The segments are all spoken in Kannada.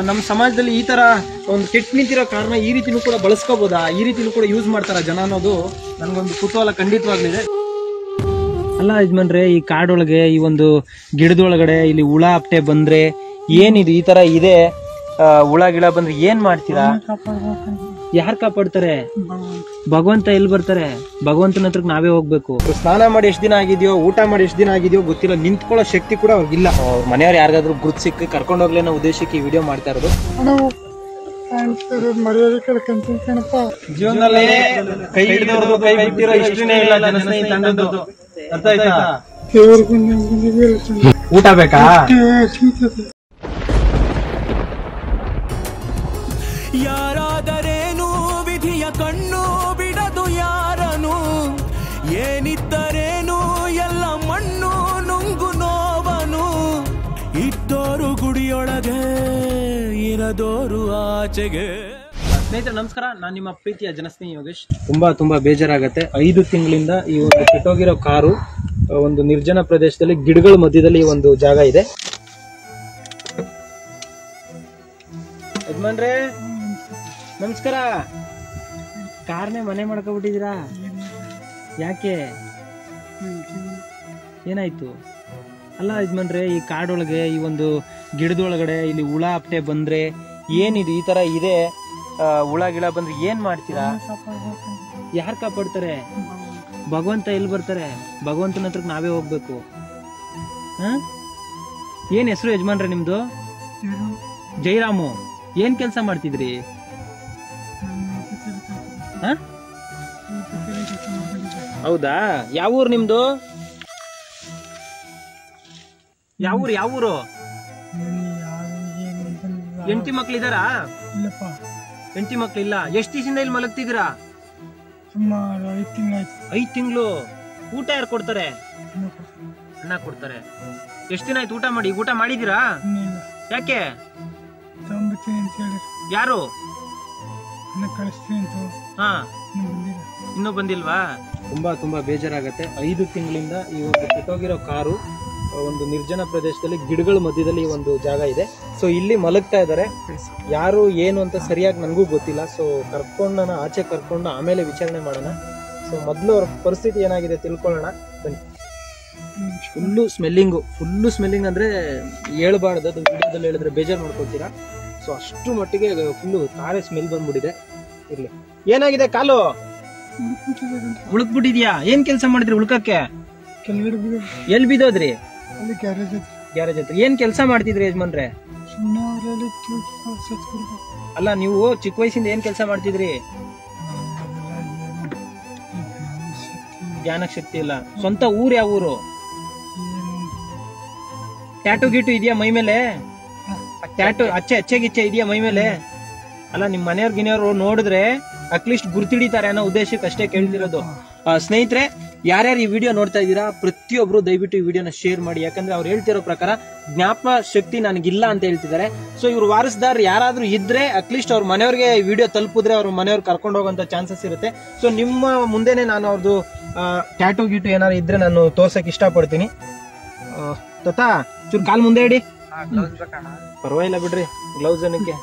ನಮ್ಮ ಸಮಾಜದಲ್ಲಿ ಈ ತರ ಒಂದು ಕೆಟ್ಟ ನಿಂತಿರೋ ಕಾರಣ ಈ ರೀತಿನೂ ಕೂಡ ಬಳಸ್ಕೋಬೋದಾ, ಈ ರೀತಿನೂ ಕೂಡ ಯೂಸ್ ಮಾಡ್ತಾರ ಜನ ಅನ್ನೋದು ನನಗೊಂದು ಕುತೂಹಲ ಖಂಡಿತವಾಗ್ಲಿದೆ. ಅಲ್ಲ ಯಜಮಾನ್ರೆ, ಈ ಕಾಡೊಳಗೆ ಈ ಒಂದು ಗಿಡದೊಳಗಡೆ ಇಲ್ಲಿ ಹುಳ ಅಪ್ಟೆ ಬಂದ್ರೆ ಏನಿದು ಈ ತರ ಇದೆ, ಹುಳ ಗಿಳ ಬಂದ್ರೆ ಏನ್ ಮಾಡ್ತೀರಾ? ಯಾರು ಕಾಪಾಡ್ತಾರೆ? ಭಗವಂತ ಎಲ್ಲಿ ಬರ್ತಾರೆ? ಭಗವಂತನ ಹತ್ರಕ್ಕೆ ನಾವೇ ಹೋಗ್ಬೇಕು. ಸ್ನಾನ ಮಾಡಿ ಎಷ್ಟು ದಿನ ಆಗಿದೆಯೋ, ಊಟ ಮಾಡಿ ಎಷ್ಟು ದಿನ ಆಗಿದೆಯೋ ಗೊತ್ತಿಲ್ಲ, ನಿಂತ್ಕೊಳ್ಳೋ ಶಕ್ತಿ ಕೂಡ ಅವ್ರಿಗಿಲ್ಲ. ಮನೆಯವ್ರು ಯಾರಿಗಾದ್ರೂ ಗುರುತು ಸಿಕ್ಕಿ ಕರ್ಕೊಂಡು ಹೋಗ್ಲಿ ಅನ್ನೋ ಉದ್ದೇಶಕ್ಕೆ ಈ ವಿಡಿಯೋ ಮಾಡ್ತಾ ಇರೋದು. ಜೀವನದಲ್ಲಿ ಕೈ ಹಿಡಿದವ್ರದ್ದು ಕೈ ಬಿಟ್ಟಿರೋ ಇಷ್ಟನೇ ಇಲ್ಲ ಜನಸ್ನೇಹಿ ತಂಡದ್ದು. ಅರ್ಥ ಆಯ್ತಾ? ಊಟ ಬೇಕಾ? ಯಾರಾದರೇನು ವಿಧಿಯ ಕಣ್ಣು ಬಿಡದು ಯಾರನು, ಏನಿದ್ದರೇನು ಎಲ್ಲ ಮಣ್ಣು ನುಂಗು ನೋವನು, ಇದ್ದೋರು ಗುಡಿಯೊಳಗೆ ಇರದೋರು ಆಚೆಗೆ. ಸ್ನೇಹಿತರೆ ನಮಸ್ಕಾರ, ನಾನು ನಿಮ್ಮ ಪ್ರೀತಿಯ ಜನಸ್ನೇಹಿ ಯೋಗೇಶ್. ತುಂಬಾ ಬೇಜಾರಾಗತ್ತೆ. 5 ತಿಂಗಳಿಂದ ಈ ಒಂದು ಕೆಟ್ಟೋಗಿರೋ ಕಾರು ಒಂದು ನಿರ್ಜನ ಪ್ರದೇಶದಲ್ಲಿ ಗಿಡಗಳ ಮಧ್ಯದಲ್ಲಿ ಈ ಒಂದು ಜಾಗ ಇದೆ. ಯಜಮಾನ್ರೆ ನಮಸ್ಕಾರ. ಕಾರ್ನೇ ಮನೆ ಮಾಡ್ಕೊಬಿಟ್ಟಿದ್ದೀರಾ, ಯಾಕೆ? ಏನಾಯ್ತು? ಅಲ್ಲ ಯಜಮಾನ್ರೆ, ಈ ಕಾಡೊಳಗೆ ಈ ಒಂದು ಗಿಡದೊಳಗಡೆ ಇಲ್ಲಿ ಹುಳ ಅಪ್ಟೆ ಬಂದ್ರೆ ಏನಿದು ಈ ತರ ಇದೆ, ಹುಳ ಗಿಳ ಬಂದ್ರೆ ಏನ್ ಮಾಡ್ತೀರಾ? ಯಾರು ಕಾಪಾಡ್ತಾರೆ? ಭಗವಂತ ಎಲ್ಲಿ ಬರ್ತಾರೆ? ಭಗವಂತನ ಹತ್ರಕ್ಕೆ ನಾವೇ ಹೋಗ್ಬೇಕು. ಏನ್ ಹೆಸರು ಯಜಮಾನ್ರೆ ನಿಮ್ದು? ಜೈರಾಮು. ಏನ್ ಕೆಲ್ಸ ಮಾಡ್ತಿದ್ರಿ? ಹೌದಾ? ಯಾವ ಊರು ನಿಮ್ದು? ಯಾವೂರು? ಹೆಂಡತಿ ಮಕ್ಳಿದಾರಾ? ಹೆಂಡತಿ ಮಕ್ಳಿಲ್ಲ. ಎಷ್ಟು ದಿವಸದಿಂದ ಇಲ್ಲಿ ಮಲಗ್ತಿದ್ದೀರಾ? 5 ತಿಂಗಳು. ಊಟ ಯಾರು ಕೊಡ್ತಾರೆ? ಅಣ್ಣ ಕೊಡ್ತಾರೆ. ಎಷ್ಟು ದಿನ ಆಯ್ತು ಊಟ ಮಾಡಿ? ಊಟ ಮಾಡಿದೀರಾ? ಯಾಕೆ? ಯಾರು? ಹಾ, ಇನ್ನೂ ಬಂದಿಲ್ವಾ? ತುಂಬಾ ಬೇಜಾರಾಗತ್ತೆ. 5 ತಿಂಗಳಿಂದ ಈ ಒಂದು ಕೆಟ್ಟೋಗಿರೋ ಕಾರು ಒಂದು ನಿರ್ಜನ ಪ್ರದೇಶದಲ್ಲಿ ಗಿಡಗಳ ಮಧ್ಯದಲ್ಲಿ ಈ ಒಂದು ಜಾಗ ಇದೆ. ಸೊ ಇಲ್ಲಿ ಮಲಗ್ತಾ ಇದ್ದಾರೆ. ಯಾರು ಏನು ಅಂತ ಸರಿಯಾಗಿ ನನಗೂ ಗೊತ್ತಿಲ್ಲ. ಸೊ ಆಚೆ ಕರ್ಕೊಂಡು ಆಮೇಲೆ ವಿಚಾರಣೆ ಮಾಡೋಣ. ಸೊ ಮೊದಲು ಅವ್ರ ಪರಿಸ್ಥಿತಿ ಏನಾಗಿದೆ ತಿಳ್ಕೊಳ್ಳೋಣ ಬನ್ನಿ. ಫುಲ್ಲು ಸ್ಮೆಲ್ಲಿಂಗ್ ಅಂದ್ರೆ ಹೇಳ್ಬಾರ್ದು, ಅದು ವಿಡಿಯೋದಲ್ಲಿ ಹೇಳಿದ್ರೆ ಬೇಜಾರು ಮಾಡ್ಕೊಳ್ತೀರಾ. ಸೊ ಅಷ್ಟು ಮಟ್ಟಿಗೆ ಫುಲ್ಲು ಕಾರೇ ಸ್ಮೆಲ್ ಬಂದ್ಬಿಟ್ಟಿದೆ. ಇರ್ಲಿ. ಏನಾಗಿದೆ? ಕಾಲು ಉಳುಕ್ಬಿಟ್ಟಿದ್ಯಾ? ಏನ್ ಕೆಲಸ ಮಾಡಿದ್ರಿ ಉಳ್ಕಕ್ಕೆ? ಎಲ್ಲಿ ಬಿದ್ದೋದ್ರಿ? ಗ್ಯಾರೇಜ್ ಹತ್ರ. ಏನ್ ಕೆಲಸ ಮಾಡ್ತಿದ್ರಿ ಯಜಮಾನ್ರೆ? ಅಲ್ಲ, ನೀವು ಚಿಕ್ಕ ವಯಸ್ಸಿಂದ ಏನ್ ಕೆಲಸ ಮಾಡ್ತಿದ್ರಿ? ಜ್ಞಾನ ಶಕ್ತಿ ಇಲ್ಲ. ಸ್ವಂತ ಊರ್ ಯಾವ ಊರು? ಟ್ಯಾಟು ಗೀಟು ಇದೆಯಾ ಮೈ ಮೇಲೆ? ಟ್ಯಾಟು ಅಚ್ಚೆ ಇದೆಯಾ ಮೈ ಮೇಲೆ? ಅಲ್ಲ, ನಿಮ್ ಮನೆಯವ್ರು ನೋಡಿದ್ರೆ ಅಟ್ಲೀಸ್ಟ್ ಗುರ್ತಿಡಿತಾರೆ ಅನ್ನೋ ಉದ್ದೇಶಕ್ಕೆ ಅಷ್ಟೇ ಕೇಳ್ತಿರೋದು. ಸ್ನೇಹಿತರೆ, ಯಾರ್ಯಾರು ಈ ವಿಡಿಯೋ ನೋಡ್ತಾ ಇದ್ದೀರಾ ಪ್ರತಿಯೊಬ್ರು ದಯವಿಟ್ಟು ಈ ವಿಡಿಯೋನ ಶೇರ್ ಮಾಡಿ. ಯಾಕಂದ್ರೆ ಅವ್ರು ಹೇಳ್ತಿರೋ ಪ್ರಕಾರ ಜ್ಞಾಪಕ ಶಕ್ತಿ ನನಗಿಲ್ಲ ಅಂತ ಹೇಳ್ತಿದ್ದಾರೆ. ಸೊ ಇವ್ರು ವಾರಸ್ದಾರ್ ಯಾರಾದ್ರೂ ಇದ್ರೆ ಅಟ್ಲೀಸ್ಟ್ ಅವ್ರ ಮನೆಯವ್ರಿಗೆ ಈ ವಿಡಿಯೋ ತಲುಪಿದ್ರೆ ಅವ್ರ ಮನೆಯವ್ರು ಕರ್ಕೊಂಡು ಹೋಗೋಂಥ ಚಾನ್ಸಸ್ ಇರುತ್ತೆ. ಸೊ ನಿಮ್ಮ ಮುಂದೆನೆ ನಾನು ಅವ್ರದ್ದು ಟ್ಯಾಟು ಗೀಟು ಏನಾದ್ರು ಇದ್ರೆ ನಾನು ತೋರ್ಸಕ್ ಇಷ್ಟಪಡ್ತೀನಿ. ತತಾ ಚೂರು ಕಾಲ್ ಮುಂದೆ ಇಡಿ. ಪರವಾಗಿಲ್ಲ ಬಿಡ್ರಿ, ಗ್ಲೌಸ್ ಏನಕ್ಕೆ?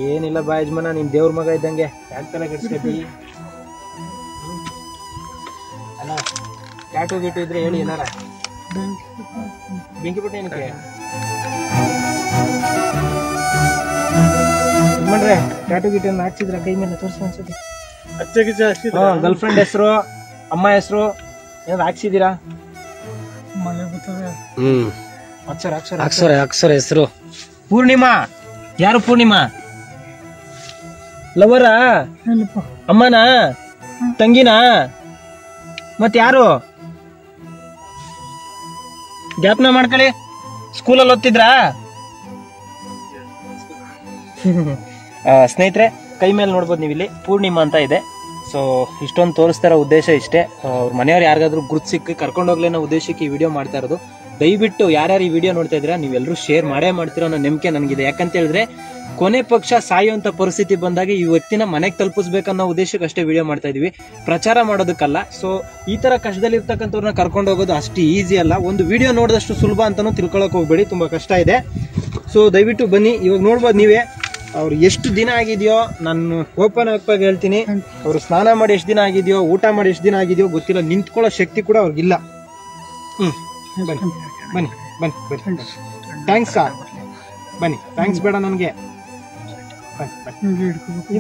ಏನಿಲ್ಲ ಬಾ ಯಜಮಾನ, ನಿನ್ ದೇವ್ರ ಮಗ ಇದ್ದಂಗೆ. ಯಾಕೆ ತಲೆ ಕೆಡ್ಸ್ಕೊತಿ? ಅಲ್ಲ, ಟ್ಯಾಟು ಗೀಟು ಇದ್ರೆ ಹೇಳಿ ಏನಾರ. ಬೆಂಕಿ ಬಿಟ್ಟು ಏನಕ್ಕೆ ಯಜಮಾನ್ರೆ? ಟ್ಯಾಟು ಗೀಟು ಹಾಕ್ಸಿದ್ರ ಕೈ ಮೇಲೆ? ತೋರ್ಸ ಅನ್ಸುತ್ತೆ. ಗರ್ಲ್ ಫ್ರೆಂಡ್ ಹೆಸರು, ಅಮ್ಮ ಹೆಸರು ಏನಾದ್ರು ಹಾಕ್ಸಿದೀರಾ? ಅಕ್ಷರ ಹೆಸರು ಪೂರ್ಣಿಮಾ. ಯಾರು ಪೂರ್ಣಿಮಾ? ಲವರಾ? ಅಮ್ಮನಾ? ತಂಗಿನಾ? ಮತ್ ಯಾರು? ಜ್ಞಾಪನ ಮಾಡ್ಕೊಳ್ಳಿ. ಸ್ಕೂಲಲ್ಲಿ ಓದ್ತಿದ್ರಾ? ಸ್ನೇಹಿತರೆ, ಕೈ ಮೇಲೆ ನೋಡ್ಬೋದು ನೀವು, ಇಲ್ಲಿ ಪೂರ್ಣಿಮಾ ಅಂತ ಇದೆ. ಸೊ ಇಷ್ಟೊಂದು ತೋರಿಸ್ತಾ ಇರೋ ಉದ್ದೇಶ ಇಷ್ಟೇ. ಅವ್ರ ಮನೆಯವ್ರು ಯಾರಿಗಾದ್ರೂ ಗುರುತು ಸಿಕ್ಕಿ ಕರ್ಕೊಂಡು ಹೋಗ್ಲಿ ಅನ್ನೋ ಉದ್ದೇಶಕ್ಕೆ ಈ ವಿಡಿಯೋ ಮಾಡ್ತಾ ಇರೋದು. ದಯವಿಟ್ಟು ಯಾರ್ಯಾರು ಈ ವಿಡಿಯೋ ನೋಡ್ತಾ ಇದ್ದೀರಾ ನೀವೆಲ್ಲರೂ ಶೇರ್ ಮಾಡೇ ಮಾಡ್ತೀರೋ ಅನ್ನೋ ನಂಬಿಕೆ ನನಗಿದೆ. ಯಾಕಂತ ಹೇಳಿದ್ರೆ ಕೊನೆ ಪಕ್ಷ ಸಾಯುವಂತ ಪರಿಸ್ಥಿತಿ ಬಂದಾಗ ಈ ವ್ಯಕ್ತಿನ ಮನೆಗೆ ತಲುಪಿಸ್ಬೇಕನ್ನೋ ಉದ್ದೇಶಕ್ಕೆ ಅಷ್ಟೇ ವಿಡಿಯೋ ಮಾಡ್ತಾ ಇದೀವಿ, ಪ್ರಚಾರ ಮಾಡೋದಕ್ಕಲ್ಲ. ಸೊ ಈ ತರ ಕಷ್ಟದಲ್ಲಿ ಇರ್ತಕ್ಕಂಥವ್ರನ್ನ ಕರ್ಕೊಂಡು ಹೋಗೋದು ಅಷ್ಟು ಈಸಿ ಅಲ್ಲ, ಒಂದು ವಿಡಿಯೋ ನೋಡಿದಷ್ಟು ಸುಲಭ ಅಂತಾನು ತಿಳ್ಕೊಳಕ್ ಹೋಗ್ಬೇಡಿ, ತುಂಬಾ ಕಷ್ಟ ಇದೆ. ಸೊ ದಯವಿಟ್ಟು ಬನ್ನಿ. ಇವಾಗ ನೋಡ್ಬೋದು ನೀವೇ ಅವ್ರು ಎಷ್ಟು ದಿನ ಆಗಿದೆಯೋ, ನಾನು ಓಪನ್ ಆಗಿ ಹೇಳ್ತೀನಿ, ಅವ್ರು ಸ್ನಾನ ಮಾಡಿ ಎಷ್ಟು ದಿನ ಆಗಿದೆಯೋ, ಊಟ ಮಾಡಿ ಎಷ್ಟು ದಿನ ಆಗಿದೆಯೋ ಗೊತ್ತಿಲ್ಲ, ನಿಂತ್ಕೊಳ್ಳೋ ಶಕ್ತಿ ಕೂಡ ಅವ್ರಿಗಿಲ್ಲ. ಬನ್ನಿ ಬನ್ನಿ ಬನ್ನಿ ಬನ್ನಿ, ಥ್ಯಾಂಕ್ಸ್ ಸರ್, ಬನ್ನಿ. ಥ್ಯಾಂಕ್ಸ್ ಬೇಡ ನನಗೆ,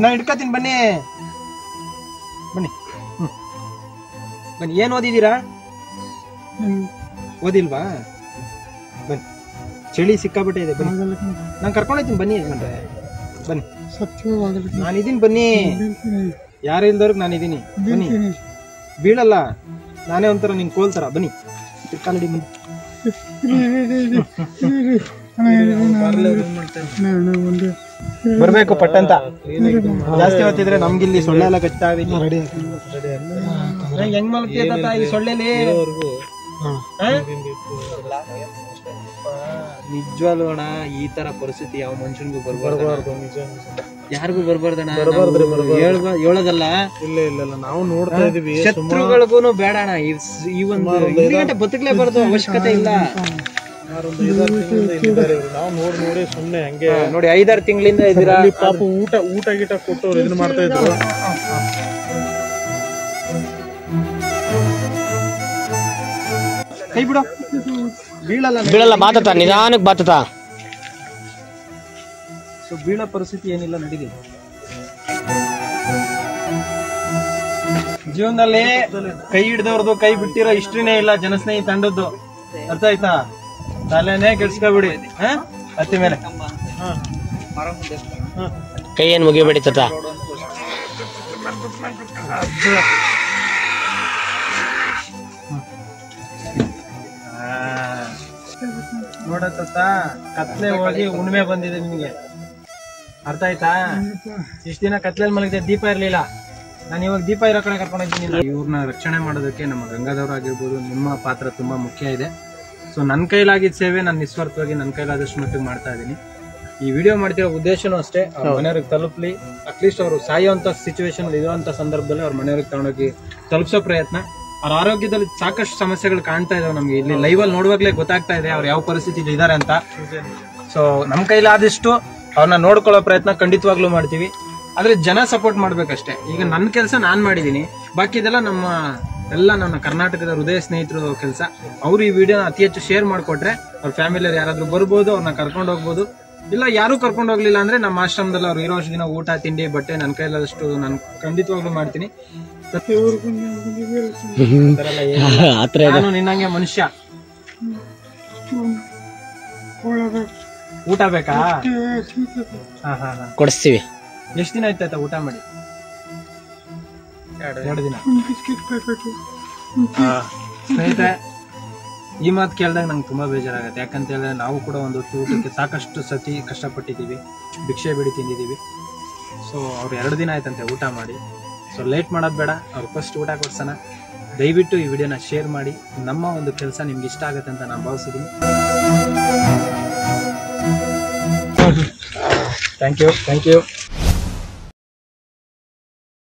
ನಾ ಹಿಡ್ಕತೀನಿ, ಬನ್ನಿ ಬನ್ನಿ. ಬನ್ನಿ. ಏನ್ ಓದಿದ್ದೀರಾ? ಓದಿಲ್ವಾ? ಬನ್ನಿ, ಚಳಿ ಸಿಕ್ಕಾಬಿಟ್ಟೆ ಇದೆ, ಬನ್ನಿ, ನಾನು ಕರ್ಕೊಂಡೋಗ್ತೀನಿ, ಬನ್ನಿ ಯಜಮಾನ್ರೆ, ಬನ್ನಿ, ನಾನಿದ್ದೀನಿ, ಬನ್ನಿ, ಯಾರು ಇಲ್ದವ್ರಿಗೆ ನಾನಿದ್ದೀನಿ, ಬನ್ನಿ, ಬೀಳಲ್ಲ, ನಾನೇ ಒಂಥರ ನಿನ್ ಕೋಲ್ತರ, ಬನ್ನಿ, ಕಾಲಡಿ ಬನ್ನಿ. ಬರ್ಬೇಕು ಪಟ್ಟಂತ, ಜಾಸ್ತಿ ಹೊತ್ತಿದ್ರೆ ನಮ್ಗಿಲ್ಲಿ ಸೊಳ್ಳೆ ಎಲ್ಲ ಕಚ್ತಾವಿ. ಹೆಂಗ್ ಮಲ್ಕೇತ ಈ ಸೊಳ್ಳೆಲಿ? ನಿಜವಾಗ್ಲೋಣ ಈ ತರ ಪರಿಸ್ಥಿತಿ ಯಾವ ಮನುಷ್ಯನ್ಗೂ ಬರ್ಬಾರ್ದು, ಯಾರಿಗೂ ಬರ್ಬಾರ್ದಣ್ಣ. ಹೇಳೋದಲ್ಲ, ಇಲ್ಲ ಇಲ್ಲ ನಾವು ನೋಡ್ತಾ ಇದೀವಿ, ಶತ್ರುಗಳಿಗೂ ಬೇಡಣ. ಈ ಒಂದು ಗಂಟೆ ಬದುಕಲೇಬಾರ್ದು, ಅವಶ್ಯಕತೆ ಇಲ್ಲ. ನಾವು ನೋಡಿ ಸುಮ್ನೆ ಹಂಗೆ ನೋಡಿ 5-6 ತಿಂಗಳಿಂದ ಇದ್ದೀರಾ. ಪಾಪ ಊಟ ಗೀಟ ಕೊಟ್ಟು ಇದನ್ನ ಮಾಡ್ತಾ ಇದ್ರು. ಕೈ ಬಿಡು, ಬೀಳಲ್ಲ, ಬಾತತ, ನಿಧಾನಕ್ಕೆ ಬಾತತ. ಸೊ ಬೀಳೋ ಪರಿಸ್ಥಿತಿ ಏನಿಲ್ಲ, ನಡೀಲಿ. ಜೀವನದಲ್ಲಿ ಕೈ ಹಿಡ್ದವ್ರದ್ದು, ಕೈ ಬಿಟ್ಟಿರೋ ಹಿಸ್ಟ್ರಿನೇ ಇಲ್ಲ ಜನಸ್ನೇಹಿ ತಂಡದ್ದು, ಅರ್ಥ ಆಯ್ತಾ? ತಲೆನೇ ಕೆಡ್ಸ್ಕೊಬಿಡಿ ಹತ್ತಿ ಮೇಲೆ. ಕೈ ಏನ್ ಮುಗಿಬೇಡಿ ತಾತ. ನೋಡತ್ತ ಕತ್ಲೆ ಹೋಗಿ ಉಣ್ಮೆ ಬಂದಿದೆ ನಿಮಗೆ, ಅರ್ಥ ಆಯ್ತಾ? ಇಷ್ಟ ದಿನ ಕತ್ಲೆಯಲ್ಲಿ ಮಲಗಿದೆ, ದೀಪ ಇರ್ಲಿಲ್ಲ. ನಾನು ಇವಾಗ ದೀಪ ಇರೋ ಕಡೆ ಕರ್ಕೊಂಡಿದ್ದೀನಿ. ಇವ್ರನ್ನ ರಕ್ಷಣೆ ಮಾಡೋದಕ್ಕೆ ನಮ್ಮ ಗಂಗಾಧವ್ರು ಆಗಿರ್ಬೋದು, ನಿಮ್ಮ ಪಾತ್ರ ತುಂಬಾ ಮುಖ್ಯ ಇದೆ. ಸೊ ನನ್ನ ಕೈಲಾಗಿದ್ದ ಸೇವೆ ನಾನು ನಿಸ್ವಾರ್ಥವಾಗಿ ನನ್ನ ಕೈಲಾದಷ್ಟು ಮಟ್ಟಿಗೆ ಮಾಡ್ತಾ ಇದ್ದೀನಿ. ಈ ವಿಡಿಯೋ ಮಾಡ್ತಿರೋ ಉದ್ದೇಶನೂ ಅಷ್ಟೇ, ಅವ್ರ ಮನೆಯವ್ರಿಗೆ ತಲುಪಲಿ. ಅಟ್ಲೀಸ್ಟ್ ಅವರು ಸಾಯುವಂತ ಸಿಚುವೇಶನ್ ಇರುವಂತ ಸಂದರ್ಭದಲ್ಲಿ ಅವ್ರ ಮನೆಯವ್ರಿಗೆ ತಗೊಂಡೋಗಿ ತಲುಪಿಸೋ ಪ್ರಯತ್ನ. ಅವ್ರ ಆರೋಗ್ಯದಲ್ಲಿ ಸಾಕಷ್ಟು ಸಮಸ್ಯೆಗಳು ಕಾಣ್ತಾ ಇದಾವೆ, ನಮ್ಗೆ ಇಲ್ಲಿ ಲೈವ್ ಅಲ್ಲಿ ನೋಡುವಾಗ್ಲೇ ಗೊತ್ತಾಗ್ತಾ ಇದೆ ಅವ್ರು ಯಾವ ಪರಿಸ್ಥಿತಿಲಿ ಇದಾರೆ ಅಂತ. ಸೊ ನಮ್ಮ ಕೈಲಾದಷ್ಟು ಅವ್ರನ್ನ ನೋಡ್ಕೊಳ್ಳೋ ಪ್ರಯತ್ನ ಖಂಡಿತವಾಗ್ಲೂ ಮಾಡ್ತೀವಿ. ಆದ್ರೆ ಜನ ಸಪೋರ್ಟ್ ಮಾಡ್ಬೇಕಷ್ಟೇ. ಈಗ ನನ್ನ ಕೆಲಸ ನಾನ್ ಮಾಡಿದೀನಿ, ಬಾಕಿ ಇದೆಲ್ಲ ನನ್ನ ಕರ್ನಾಟಕದ ಹೃದಯ ಸ್ನೇಹಿತರು ಕೆಲಸ. ಅವ್ರು ಈ ವಿಡಿಯೋನ ಅತಿ ಹೆಚ್ಚು ಶೇರ್ ಮಾಡ್ಕೊಟ್ರೆ ಅವ್ರ ಫ್ಯಾಮಿಲಿಯವ್ರು ಯಾರಾದ್ರೂ ಬರ್ಬೋದು, ಅವ್ರನ್ನ ಕರ್ಕೊಂಡು ಹೋಗ್ಬೋದು. ಇಲ್ಲ ಯಾರು ಕರ್ಕೊಂಡು ಹೋಗ್ಲಿಲ್ಲ ಅಂದ್ರೆ ನಮ್ಮ ಆಶ್ರಮದಲ್ಲಿ ಅವ್ರು ಇರೋ ದಿನ ಊಟ ತಿಂಡಿ ಬಟ್ಟೆ ನನ್ನ ಕೈಲಾದಷ್ಟು ನಾನು ಖಂಡಿತವಾಗ್ಲೂ ಮಾಡ್ತೀನಿ. ನಾನು ನಿನ್ನಂಗೆ ಮನುಷ್ಯ. ಊಟ ಬೇಕಾ? ಕೊಡಿಸ್ತೀವಿ. ಎಷ್ಟು ದಿನ ಆಯ್ತಾಯ್ತಾ ಊಟ ಮಾಡಿ? 2 ದಿನ. ಸ್ನೇಹಿತರೆ, ಈ ಮಾತು ಕೇಳಿದಾಗ ನಂಗೆ ತುಂಬಾ ಬೇಜಾರಾಗತ್ತೆ. ಯಾಕಂತ ಹೇಳಿದ್ರೆ ನಾವು ಕೂಡ ಒಂದು ಊಟಕ್ಕೆ ಸಾಕಷ್ಟು ಸತಿ ಕಷ್ಟಪಟ್ಟಿದ್ದೀವಿ, ಭಿಕ್ಷೆ ಬಿಡಿ ತಿಂದಿದ್ದೀವಿ. ಸೊ ಅವ್ರು 2 ದಿನ ಆಯ್ತಂತೆ ಊಟ ಮಾಡಿ. ಸೊ ಲೇಟ್ ಮಾಡೋದು ಬೇಡ, ಅವ್ರು ಫಸ್ಟ್ ಊಟ ಕೊಡ್ಸೋಣ. ದಯವಿಟ್ಟು ಈ ವಿಡಿಯೋನ ಶೇರ್ ಮಾಡಿ. ನಮ್ಮ ಒಂದು ಕೆಲಸ ನಿಮ್ಗೆ ಇಷ್ಟ ಆಗುತ್ತೆ ಅಂತ ನಾನು ಭಾವಿಸಿದ್ದೀನಿ. Thank you.